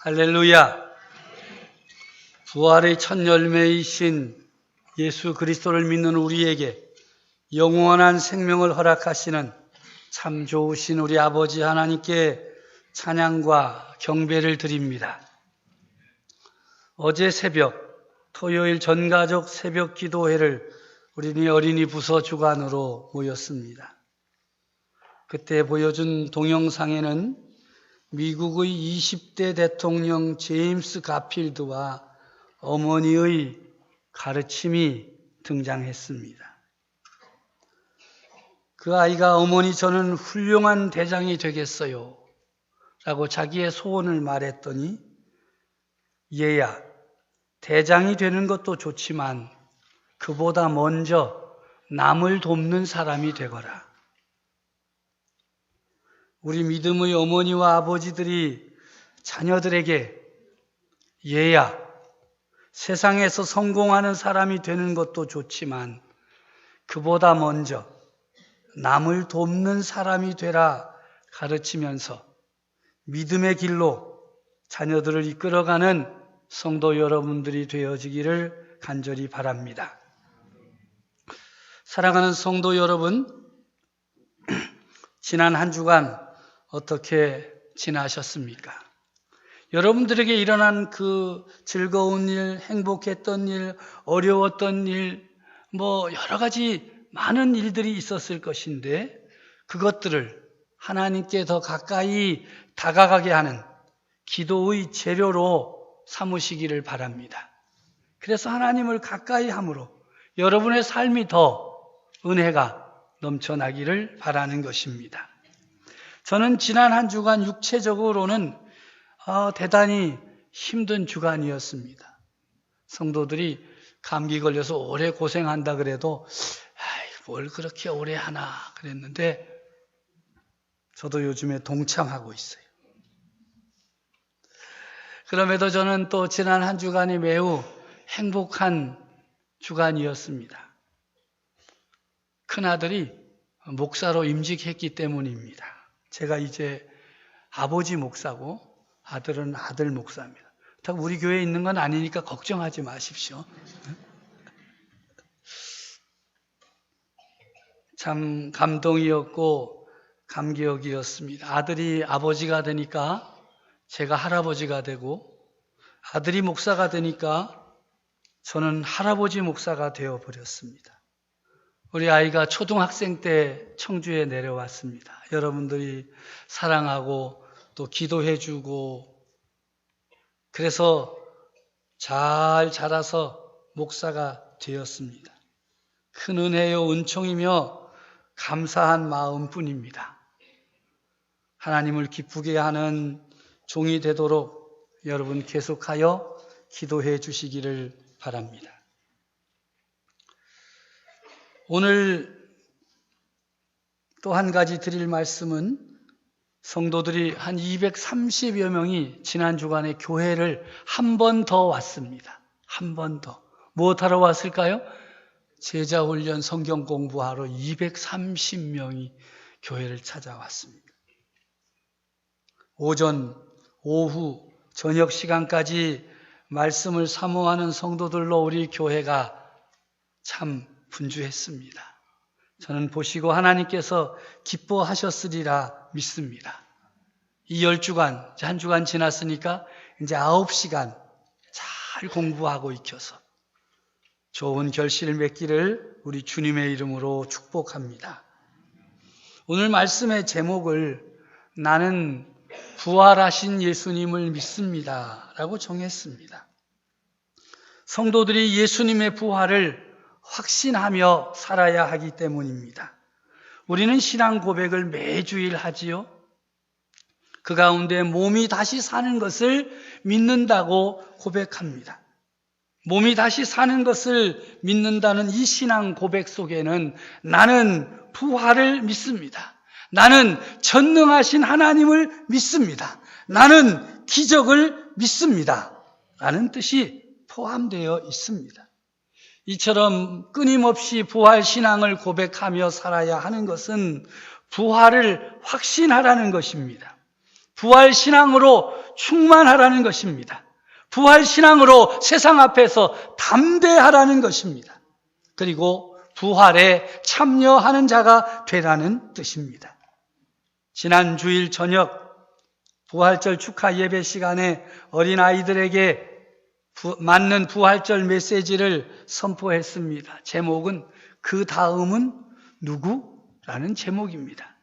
할렐루야. 부활의 첫 열매이신 예수 그리스도를 믿는 우리에게 영원한 생명을 허락하시는 참 좋으신 우리 아버지 하나님께 찬양과 경배를 드립니다. 어제 새벽 토요일 전가족 새벽 기도회를 우리 어린이 부서 주관으로 모였습니다. 그때 보여준 동영상에는 미국의 20대 대통령 제임스 가필드와 어머니의 가르침이 등장했습니다. 그 아이가 어머니 저는 훌륭한 대장이 되겠어요 라고 자기의 소원을 말했더니 얘야 대장이 되는 것도 좋지만 그보다 먼저 남을 돕는 사람이 되거라. 우리 믿음의 어머니와 아버지들이 자녀들에게 얘야 세상에서 성공하는 사람이 되는 것도 좋지만 그보다 먼저 남을 돕는 사람이 되라 가르치면서 믿음의 길로 자녀들을 이끌어가는 성도 여러분들이 되어지기를 간절히 바랍니다. 사랑하는 성도 여러분, 지난 한 주간 어떻게 지나셨습니까? 여러분들에게 일어난 그 즐거운 일, 행복했던 일, 어려웠던 일, 여러 가지 많은 일들이 있었을 것인데 그것들을 하나님께 더 가까이 다가가게 하는 기도의 재료로 삼으시기를 바랍니다. 그래서 하나님을 가까이 함으로 여러분의 삶이 더 은혜가 넘쳐나기를 바라는 것입니다. 저는 지난 한 주간 육체적으로는 대단히 힘든 주간이었습니다. 성도들이 감기 걸려서 오래 고생한다 그래도 뭘 그렇게 오래 하나 그랬는데 저도 요즘에 동참하고 있어요. 그럼에도 저는 또 지난 한 주간이 매우 행복한 주간이었습니다. 큰아들이 목사로 임직했기 때문입니다. 제가 이제 아버지 목사고 아들은 아들 목사입니다. 우리 교회에 있는 건 아니니까 걱정하지 마십시오. 참 감동이었고 감격이었습니다. 아들이 아버지가 되니까 제가 할아버지가 되고 아들이 목사가 되니까 저는 할아버지 목사가 되어버렸습니다. 우리 아이가 초등학생 때 청주에 내려왔습니다. 여러분들이 사랑하고 또 기도해주고 그래서 잘 자라서 목사가 되었습니다. 큰 은혜요 은총이며 감사한 마음뿐입니다. 하나님을 기쁘게 하는 종이 되도록 여러분 계속하여 기도해 주시기를 바랍니다. 오늘 또 한 가지 드릴 말씀은 성도들이 한 230여 명이 지난 주간에 교회를 한 번 더 왔습니다. 한 번 더. 무엇하러 왔을까요? 제자훈련 성경 공부하러 230명이 교회를 찾아왔습니다. 오전, 오후, 저녁 시간까지 말씀을 사모하는 성도들로 우리 교회가 참 분주했습니다. 저는 보시고 하나님께서 기뻐하셨으리라 믿습니다. 이 10주간, 한 주간 지났으니까 이제 9시간 잘 공부하고 익혀서 좋은 결실을 맺기를 우리 주님의 이름으로 축복합니다. 오늘 말씀의 제목을 나는 부활하신 예수님을 믿습니다 라고 정했습니다. 성도들이 예수님의 부활을 확신하며 살아야 하기 때문입니다. 우리는 신앙 고백을 매주일 하지요. 그 가운데 몸이 다시 사는 것을 믿는다고 고백합니다. 몸이 다시 사는 것을 믿는다는 이 신앙 고백 속에는 나는 부활을 믿습니다. 나는 전능하신 하나님을 믿습니다. 나는 기적을 믿습니다. 라는 뜻이 포함되어 있습니다. 이처럼 끊임없이 부활 신앙을 고백하며 살아야 하는 것은 부활을 확신하라는 것입니다. 부활 신앙으로 충만하라는 것입니다. 부활신앙으로 세상 앞에서 담대하라는 것입니다. 그리고 부활에 참여하는 자가 되라는 뜻입니다. 지난 주일 저녁 부활절 축하 예배 시간에 어린아이들에게 맞는 부활절 메시지를 선포했습니다. 제목은 그 다음은 누구? 라는 제목입니다.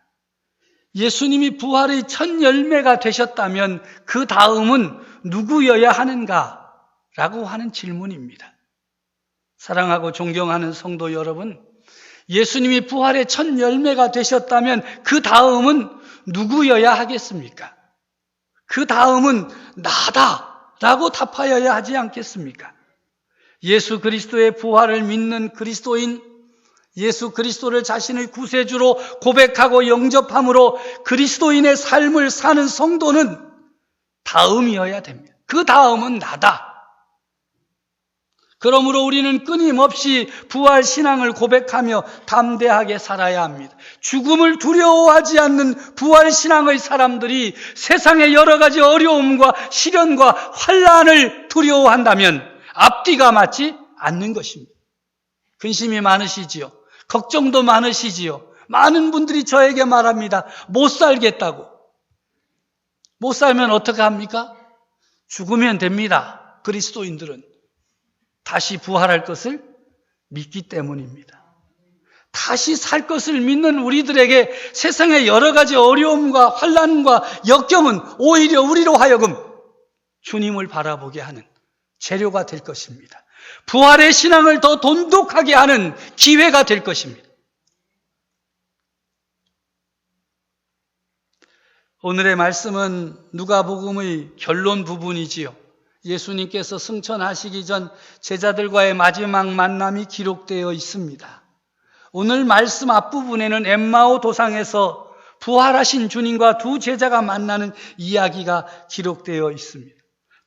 예수님이 부활의 첫 열매가 되셨다면 그 다음은 누구여야 하는가? 라고 하는 질문입니다. 사랑하고 존경하는 성도 여러분, 예수님이 부활의 첫 열매가 되셨다면 그 다음은 누구여야 하겠습니까? 그 다음은 나다 라고 답하여야 하지 않겠습니까? 예수 그리스도의 부활을 믿는 그리스도인, 예수 그리스도를 자신의 구세주로 고백하고 영접함으로 그리스도인의 삶을 사는 성도는 다음이어야 됩니다. 그 다음은 나다. 그러므로 우리는 끊임없이 부활 신앙을 고백하며 담대하게 살아야 합니다. 죽음을 두려워하지 않는 부활 신앙의 사람들이 세상의 여러 가지 어려움과 시련과 환난을 두려워한다면 앞뒤가 맞지 않는 것입니다. 근심이 많으시지요. 걱정도 많으시지요. 많은 분들이 저에게 말합니다. 못 살겠다고. 못 살면 어떻게 합니까? 죽으면 됩니다. 그리스도인들은. 다시 부활할 것을 믿기 때문입니다. 다시 살 것을 믿는 우리들에게 세상의 여러 가지 어려움과 환난과 역경은 오히려 우리로 하여금 주님을 바라보게 하는 재료가 될 것입니다. 부활의 신앙을 더 돈독하게 하는 기회가 될 것입니다. 오늘의 말씀은 누가복음의 결론 부분이지요. 예수님께서 승천하시기 전 제자들과의 마지막 만남이 기록되어 있습니다. 오늘 말씀 앞부분에는 엠마오 도상에서 부활하신 주님과 두 제자가 만나는 이야기가 기록되어 있습니다.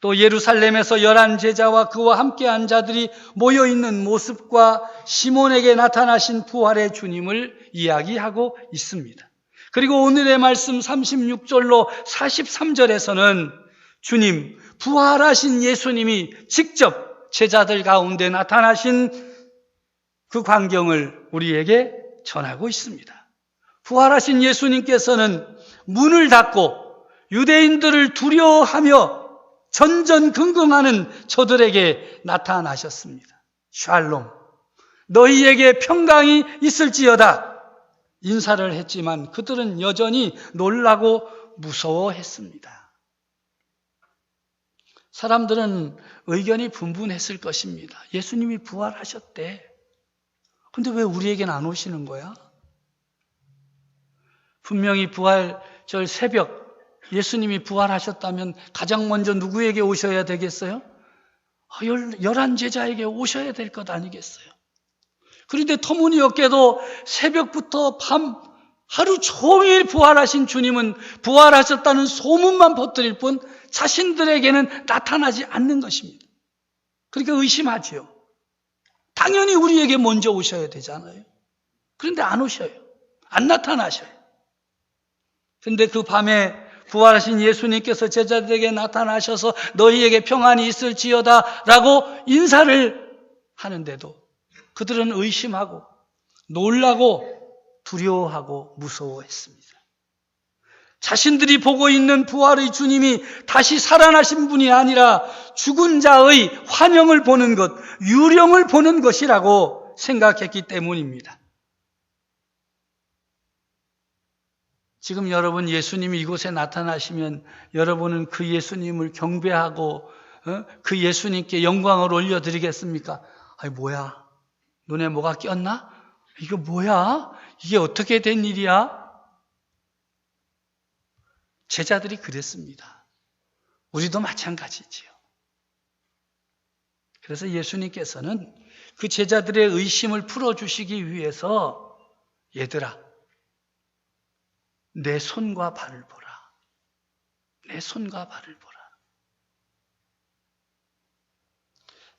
또 예루살렘에서 11 제자와 그와 함께한 자들이 모여있는 모습과 시몬에게 나타나신 부활의 주님을 이야기하고 있습니다. 그리고 오늘의 말씀 36절로 43절에서는 주님, 부활하신 예수님이 직접 제자들 가운데 나타나신 그 광경을 우리에게 전하고 있습니다. 부활하신 예수님께서는 문을 닫고 유대인들을 두려워하며 전전긍긍하는 저들에게 나타나셨습니다. 샬롬, 너희에게 평강이 있을지어다 인사를 했지만 그들은 여전히 놀라고 무서워했습니다. 사람들은 의견이 분분했을 것입니다. 예수님이 부활하셨대. 근데 왜 우리에게는 안 오시는 거야? 분명히 부활절 새벽 예수님이 부활하셨다면 가장 먼저 누구에게 오셔야 되겠어요? 11 제자에게 오셔야 될 것 아니겠어요? 그런데 터무니없게도 새벽부터 밤 하루 종일 부활하신 주님은 부활하셨다는 소문만 퍼뜨릴 뿐 자신들에게는 나타나지 않는 것입니다. 그러니까 의심하지요. 당연히 우리에게 먼저 오셔야 되잖아요. 그런데 안 오셔요. 안 나타나셔요. 그런데 그 밤에 부활하신 예수님께서 제자들에게 나타나셔서 너희에게 평안이 있을지어다 라고 인사를 하는데도 그들은 의심하고 놀라고 두려워하고 무서워했습니다. 자신들이 보고 있는 부활의 주님이 다시 살아나신 분이 아니라 죽은 자의 환영을 보는 것, 유령을 보는 것이라고 생각했기 때문입니다. 지금 여러분 예수님이 이곳에 나타나시면 여러분은 그 예수님을 경배하고 그 예수님께 영광을 올려드리겠습니까? 아이 뭐야? 눈에 뭐가 꼈나? 이거 뭐야? 이게 어떻게 된 일이야? 제자들이 그랬습니다. 우리도 마찬가지지요. 그래서 예수님께서는 그 제자들의 의심을 풀어주시기 위해서 얘들아, 내 손과 발을 보라. 내 손과 발을 보라.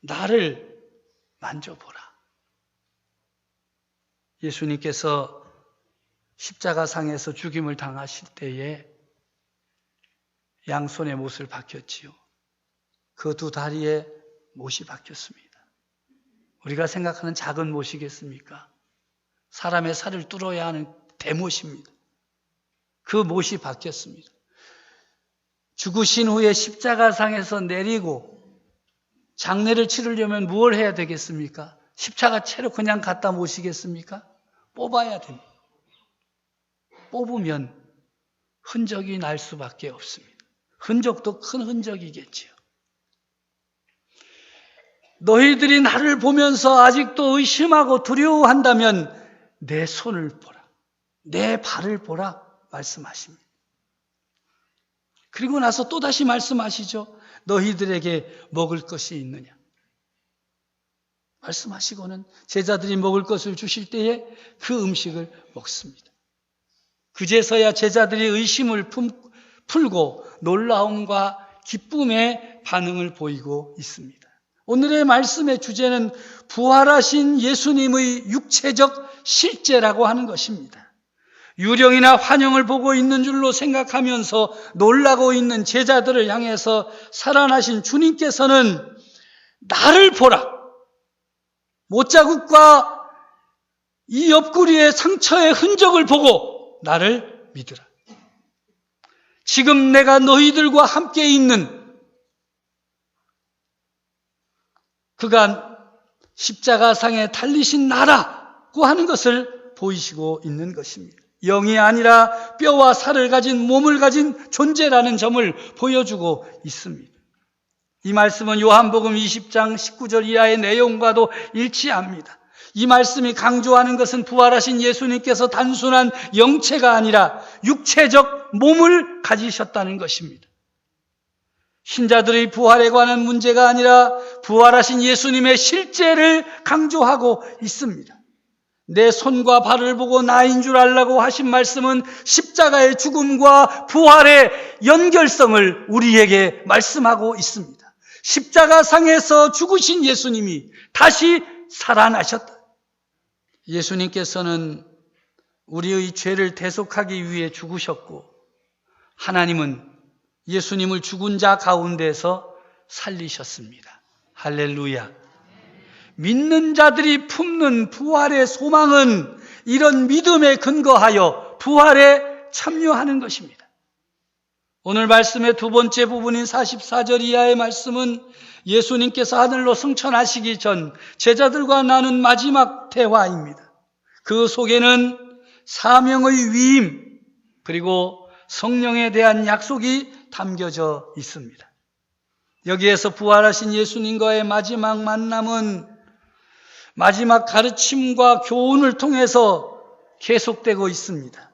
나를 만져보라. 예수님께서 십자가상에서 죽임을 당하실 때에 양손에 못을 박혔지요. 그 두 다리에 못이 박혔습니다. 우리가 생각하는 작은 못이겠습니까? 사람의 살을 뚫어야 하는 대못입니다. 그 못이 박혔습니다. 죽으신 후에 십자가상에서 내리고 장례를 치르려면 무엇을 해야 되겠습니까? 십자가 채로 그냥 갖다 모시겠습니까? 뽑아야 됩니다. 뽑으면 흔적이 날 수밖에 없습니다. 흔적도 큰 흔적이겠지요. 너희들이 나를 보면서 아직도 의심하고 두려워한다면 내 손을 보라, 내 발을 보라 말씀하십니다. 그리고 나서 또다시 말씀하시죠. 너희들에게 먹을 것이 있느냐 말씀하시고는 제자들이 먹을 것을 주실 때에 그 음식을 먹습니다. 그제서야 제자들이 의심을 풀고 놀라움과 기쁨의 반응을 보이고 있습니다. 오늘의 말씀의 주제는 부활하신 예수님의 육체적 실제라고 하는 것입니다. 유령이나 환영을 보고 있는 줄로 생각하면서 놀라고 있는 제자들을 향해서 살아나신 주님께서는 나를 보라, 못자국과 이 옆구리의 상처의 흔적을 보고 나를 믿으라. 지금 내가 너희들과 함께 있는 그가 십자가상에 달리신 나라고 하는 것을 보이시고 있는 것입니다. 영이 아니라 뼈와 살을 가진 몸을 가진 존재라는 점을 보여주고 있습니다. 이 말씀은 요한복음 20장 19절 이하의 내용과도 일치합니다. 이 말씀이 강조하는 것은 부활하신 예수님께서 단순한 영체가 아니라 육체적 몸을 가지셨다는 것입니다. 신자들의 부활에 관한 문제가 아니라 부활하신 예수님의 실제를 강조하고 있습니다. 내 손과 발을 보고 나인 줄 알라고 하신 말씀은 십자가의 죽음과 부활의 연결성을 우리에게 말씀하고 있습니다. 십자가상에서 죽으신 예수님이 다시 살아나셨다. 예수님께서는 우리의 죄를 대속하기 위해 죽으셨고 하나님은 예수님을 죽은 자 가운데서 살리셨습니다. 할렐루야. 믿는 자들이 품는 부활의 소망은 이런 믿음에 근거하여 부활에 참여하는 것입니다. 오늘 말씀의 두 번째 부분인 44절 이하의 말씀은 예수님께서 하늘로 승천하시기 전 제자들과 나눈 마지막 대화입니다. 그 속에는 사명의 위임 그리고 성령에 대한 약속이 담겨져 있습니다. 여기에서 부활하신 예수님과의 마지막 만남은 마지막 가르침과 교훈을 통해서 계속되고 있습니다.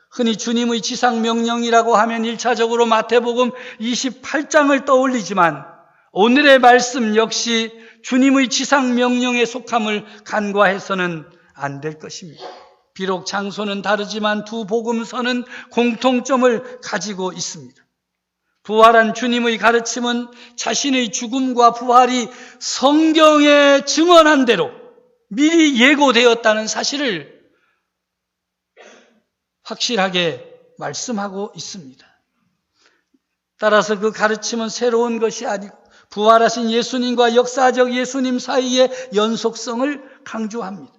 흔히 주님의 지상명령이라고 하면 1차적으로 마태복음 28장을 떠올리지만 오늘의 말씀 역시 주님의 지상명령에 속함을 간과해서는 안 될 것입니다. 비록 장소는 다르지만 두 복음서는 공통점을 가지고 있습니다. 부활한 주님의 가르침은 자신의 죽음과 부활이 성경에 증언한 대로 미리 예고되었다는 사실을 확실하게 말씀하고 있습니다. 따라서 그 가르침은 새로운 것이 아니고 부활하신 예수님과 역사적 예수님 사이의 연속성을 강조합니다.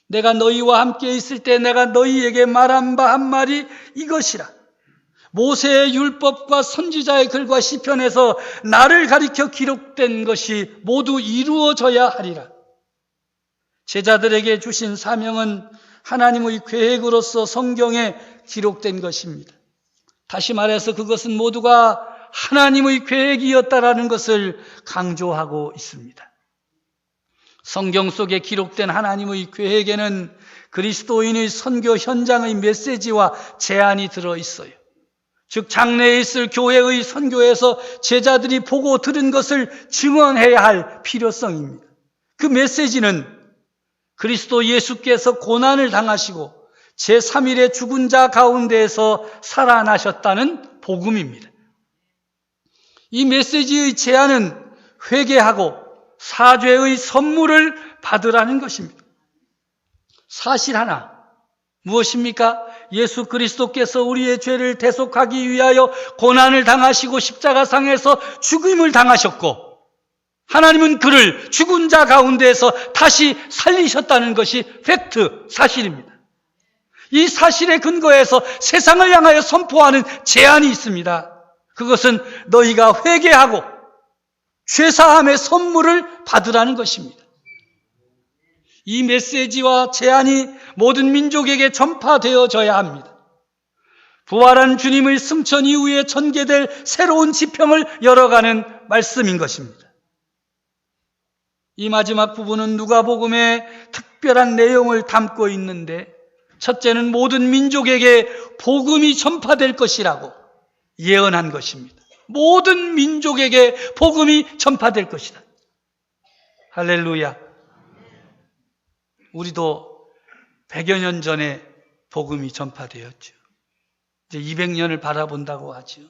내가 너희와 함께 있을 때 내가 너희에게 말한 바 한 말이 이것이라. 모세의 율법과 선지자의 글과 시편에서 나를 가리켜 기록된 것이 모두 이루어져야 하리라. 제자들에게 주신 사명은 하나님의 계획으로서 성경에 기록된 것입니다. 다시 말해서 그것은 모두가 하나님의 계획이었다라는 것을 강조하고 있습니다. 성경 속에 기록된 하나님의 계획에는 그리스도인의 선교 현장의 메시지와 제안이 들어있어요. 즉 장래에 있을 교회의 선교에서 제자들이 보고 들은 것을 증언해야 할 필요성입니다. 그 메시지는 그리스도 예수께서 고난을 당하시고 제3일에 죽은 자 가운데에서 살아나셨다는 복음입니다. 이 메시지의 제안은 회개하고 사죄의 선물을 받으라는 것입니다. 사실 하나, 무엇입니까? 예수 그리스도께서 우리의 죄를 대속하기 위하여 고난을 당하시고 십자가상에서 죽임을 당하셨고, 하나님은 그를 죽은 자 가운데에서 다시 살리셨다는 것이 팩트, 사실입니다. 이 사실에 근거해서 세상을 향하여 선포하는 제안이 있습니다. 그것은 너희가 회개하고 죄사함의 선물을 받으라는 것입니다. 이 메시지와 제안이 모든 민족에게 전파되어져야 합니다. 부활한 주님의 승천 이후에 전개될 새로운 지평을 열어가는 말씀인 것입니다. 이 마지막 부분은 누가복음의 특별한 내용을 담고 있는데, 첫째는 모든 민족에게 복음이 전파될 것이라고 예언한 것입니다. 모든 민족에게 복음이 전파될 것이다. 할렐루야. 우리도 100여 년 전에 복음이 전파되었죠. 이제 200년을 바라본다고 하죠.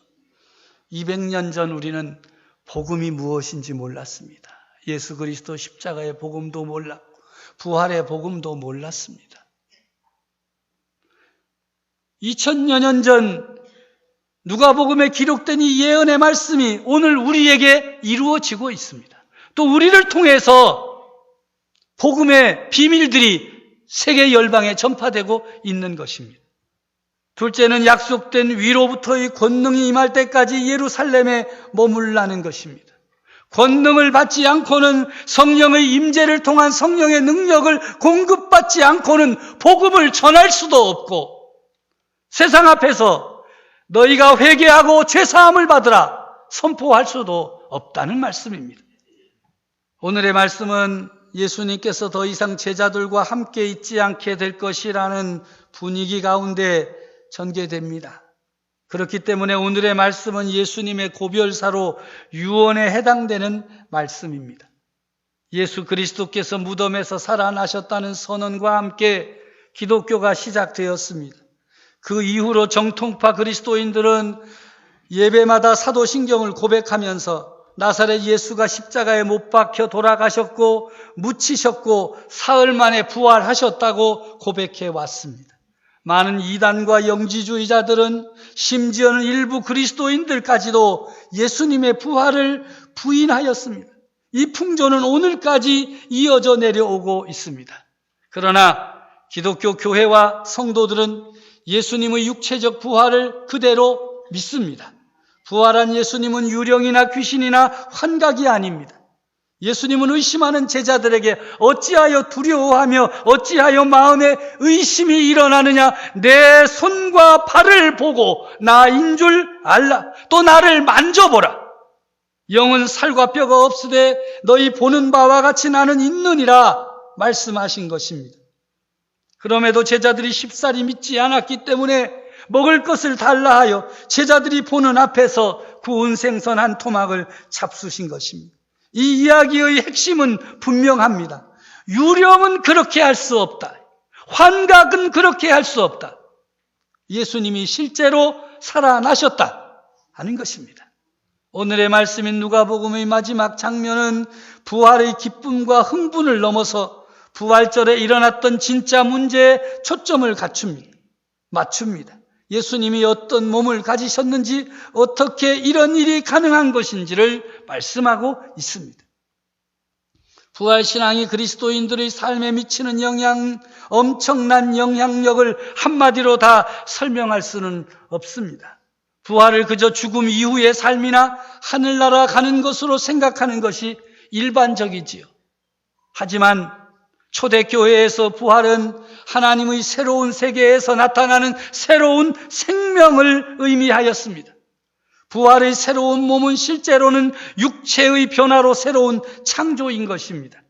200년 전 우리는 복음이 무엇인지 몰랐습니다. 예수 그리스도 십자가의 복음도 몰랐고 부활의 복음도 몰랐습니다. 2000여 년 전 누가복음에 기록된 이 예언의 말씀이 오늘 우리에게 이루어지고 있습니다. 또 우리를 통해서 복음의 비밀들이 세계 열방에 전파되고 있는 것입니다. 둘째는 약속된 위로부터의 권능이 임할 때까지 예루살렘에 머물라는 것입니다. 권능을 받지 않고는, 성령의 임재를 통한 성령의 능력을 공급받지 않고는 복음을 전할 수도 없고, 세상 앞에서 너희가 회개하고 죄사함을 받으라 선포할 수도 없다는 말씀입니다. 오늘의 말씀은 예수님께서 더 이상 제자들과 함께 있지 않게 될 것이라는 분위기 가운데 전개됩니다. 그렇기 때문에 오늘의 말씀은 예수님의 고별사로 유언에 해당되는 말씀입니다. 예수 그리스도께서 무덤에서 살아나셨다는 선언과 함께 기독교가 시작되었습니다. 그 이후로 정통파 그리스도인들은 예배마다 사도신경을 고백하면서 나사렛 예수가 십자가에 못 박혀 돌아가셨고 묻히셨고 사흘 만에 부활하셨다고 고백해 왔습니다. 많은 이단과 영지주의자들은, 심지어는 일부 그리스도인들까지도 예수님의 부활을 부인하였습니다. 이 풍조는 오늘까지 이어져 내려오고 있습니다. 그러나 기독교 교회와 성도들은 예수님의 육체적 부활을 그대로 믿습니다. 부활한 예수님은 유령이나 귀신이나 환각이 아닙니다. 예수님은 의심하는 제자들에게 어찌하여 두려워하며 어찌하여 마음에 의심이 일어나느냐, 내 손과 발을 보고 나인 줄 알라. 또 나를 만져보라. 영은 살과 뼈가 없으되 너희 보는 바와 같이 나는 있느니라 말씀하신 것입니다. 그럼에도 제자들이 쉽사리 믿지 않았기 때문에 먹을 것을 달라 하여 제자들이 보는 앞에서 구운 생선 한 토막을 잡수신 것입니다. 이 이야기의 핵심은 분명합니다. 유령은 그렇게 할 수 없다. 환각은 그렇게 할 수 없다. 예수님이 실제로 살아나셨다 하는 것입니다. 오늘의 말씀인 누가복음의 마지막 장면은 부활의 기쁨과 흥분을 넘어서 부활절에 일어났던 진짜 문제에 초점을 맞춥니다. 예수님이 어떤 몸을 가지셨는지, 어떻게 이런 일이 가능한 것인지를 말씀하고 있습니다. 부활신앙이 그리스도인들의 삶에 미치는 엄청난 영향력을 한마디로 다 설명할 수는 없습니다. 부활을 그저 죽음 이후의 삶이나 하늘나라 가는 것으로 생각하는 것이 일반적이지요. 하지만 초대교회에서 부활은 하나님의 새로운 세계에서 나타나는 새로운 생명을 의미하였습니다. 부활의 새로운 몸은 실제로는 육체의 변화로 새로운 창조인 것입니다.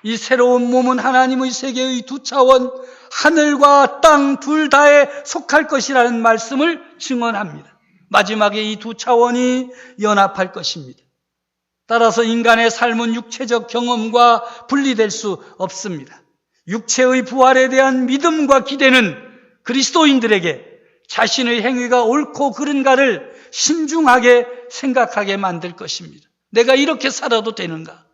이 새로운 몸은 하나님의 세계의 두 차원, 하늘과 땅 둘 다에 속할 것이라는 말씀을 증언합니다. 마지막에 이 두 차원이 연합할 것입니다. 따라서 인간의 삶은 육체적 경험과 분리될 수 없습니다. 육체의 부활에 대한 믿음과 기대는 그리스도인들에게 자신의 행위가 옳고 그른가를 신중하게 생각하게 만들 것입니다. 내가 이렇게 살아도 되는가?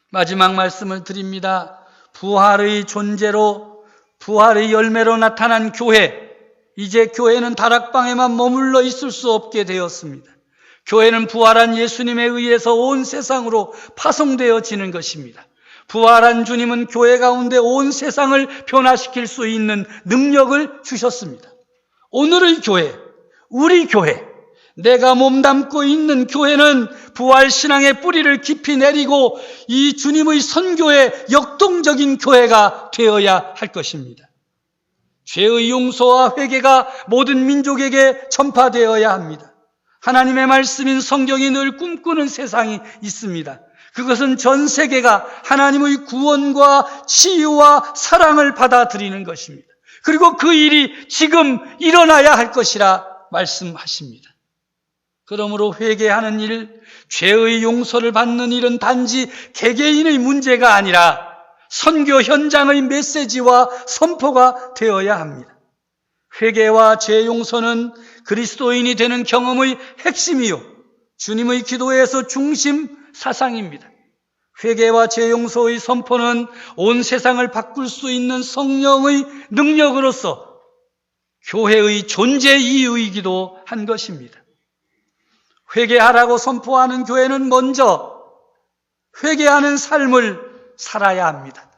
마지막 말씀을 드립니다. 부활의 존재로 부활의 열매로 나타난 교회, 이제 교회는 다락방에만 머물러 있을 수 없게 되었습니다. 교회는 부활한 예수님에 의해서 온 세상으로 파송되어지는 것입니다. 부활한 주님은 교회 가운데 온 세상을 변화시킬 수 있는 능력을 주셨습니다. 오늘의 교회, 우리 교회, 내가 몸담고 있는 교회는 부활신앙의 뿌리를 깊이 내리고 이 주님의 선교의 역동적인 교회가 되어야 할 것입니다. 죄의 용서와 회개가 모든 민족에게 전파되어야 합니다. 하나님의 말씀인 성경이 늘 꿈꾸는 세상이 있습니다. 그것은 전 세계가 하나님의 구원과 치유와 사랑을 받아들이는 것입니다. 그리고 그 일이 지금 일어나야 할 것이라 말씀하십니다. 그러므로 회개하는 일, 죄의 용서를 받는 일은 단지 개개인의 문제가 아니라 선교 현장의 메시지와 선포가 되어야 합니다. 회개와 죄 용서는 그리스도인이 되는 경험의 핵심이요, 주님의 기도에서 중심 사상입니다. 회개와 죄 용서의 선포는 온 세상을 바꿀 수 있는 성령의 능력으로서 교회의 존재 이유이기도 한 것입니다. 회개하라고 선포하는 교회는 먼저 회개하는 삶을 살아야 합니다.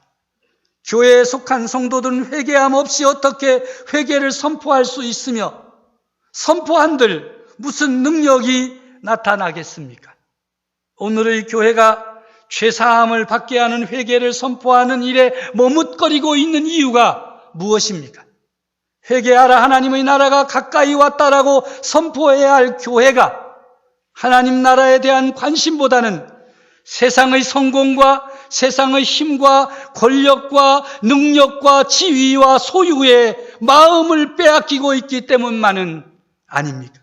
교회에 속한 성도들은 회개함 없이 어떻게 회개를 선포할 수 있으며 선포한들 무슨 능력이 나타나겠습니까? 오늘의 교회가 죄사함을 받게 하는 회개를 선포하는 일에 머뭇거리고 있는 이유가 무엇입니까? 회개하라, 하나님의 나라가 가까이 왔다라고 선포해야 할 교회가 하나님 나라에 대한 관심보다는 세상의 성공과 세상의 힘과 권력과 능력과 지위와 소유에 마음을 빼앗기고 있기 때문만은 아닙니까?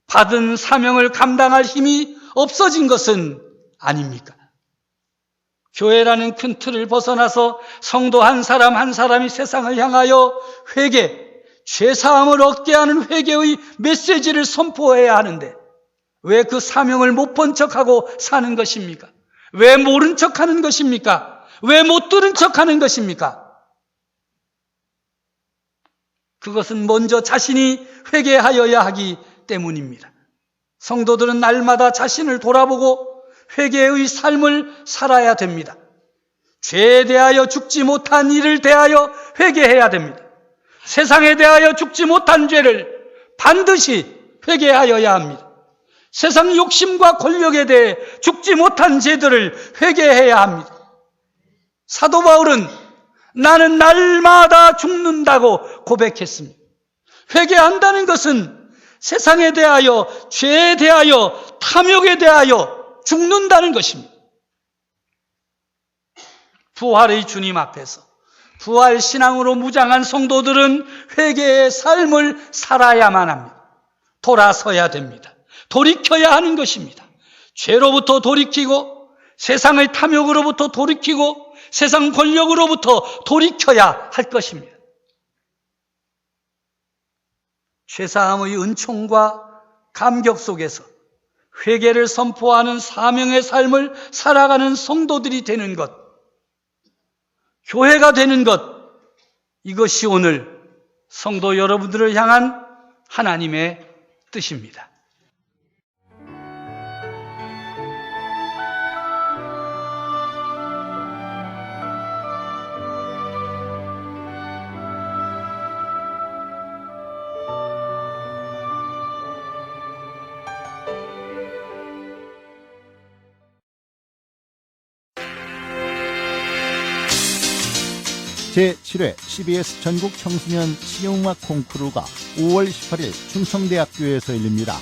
받은 사명을 감당할 힘이 없어진 것은 아닙니까? 교회라는 큰 틀을 벗어나서 성도 한 사람 한 사람이 세상을 향하여 회개, 죄사함을 얻게 하는 회개의 메시지를 선포해야 하는데 왜 그 사명을 못 본 척하고 사는 것입니까? 왜 모른 척하는 것입니까? 왜 못 들은 척하는 것입니까? 그것은 먼저 자신이 회개하여야 하기 때문입니다. 성도들은 날마다 자신을 돌아보고 회개의 삶을 살아야 됩니다. 죄에 대하여 죽지 못한 일을 대하여 회개해야 됩니다. 세상에 대하여 죽지 못한 죄를 반드시 회개하여야 합니다. 세상 욕심과 권력에 대해 죽지 못한 죄들을 회개해야 합니다. 사도 바울은 나는 날마다 죽는다고 고백했습니다. 회개한다는 것은 세상에 대하여, 죄에 대하여, 탐욕에 대하여 죽는다는 것입니다. 부활의 주님 앞에서 부활 신앙으로 무장한 성도들은 회개의 삶을 살아야만 합니다. 돌아서야 됩니다. 돌이켜야 하는 것입니다. 죄로부터 돌이키고 세상의 탐욕으로부터 돌이키고 세상 권력으로부터 돌이켜야 할 것입니다. 죄사함의 은총과 감격 속에서 회개를 선포하는 사명의 삶을 살아가는 성도들이 되는 것, 교회가 되는 것, 이것이 오늘 성도 여러분들을 향한 하나님의 뜻입니다. 제7회 CBS 전국 청소년 실용음악 콩쿠르가 5월 18일 충청대학교에서 열립니다.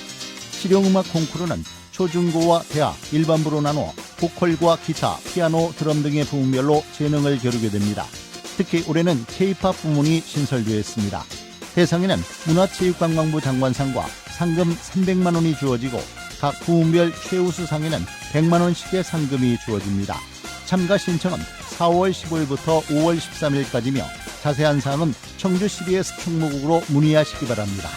실용음악 콩쿠르는 초중고와 대학, 일반부로 나눠 보컬과 기타, 피아노, 드럼 등의 부문별로 재능을 겨루게 됩니다. 특히 올해는 K-POP 부문이 신설되었습니다. 대상에는 문화체육관광부 장관상과 상금 300만 원이 주어지고 각 부문별 최우수상에는 100만 원씩의 상금이 주어집니다. 참가 신청은 4월 15일부터 5월 13일까지며 자세한 사항은 청주 CBS 총무국으로 문의하시기 바랍니다.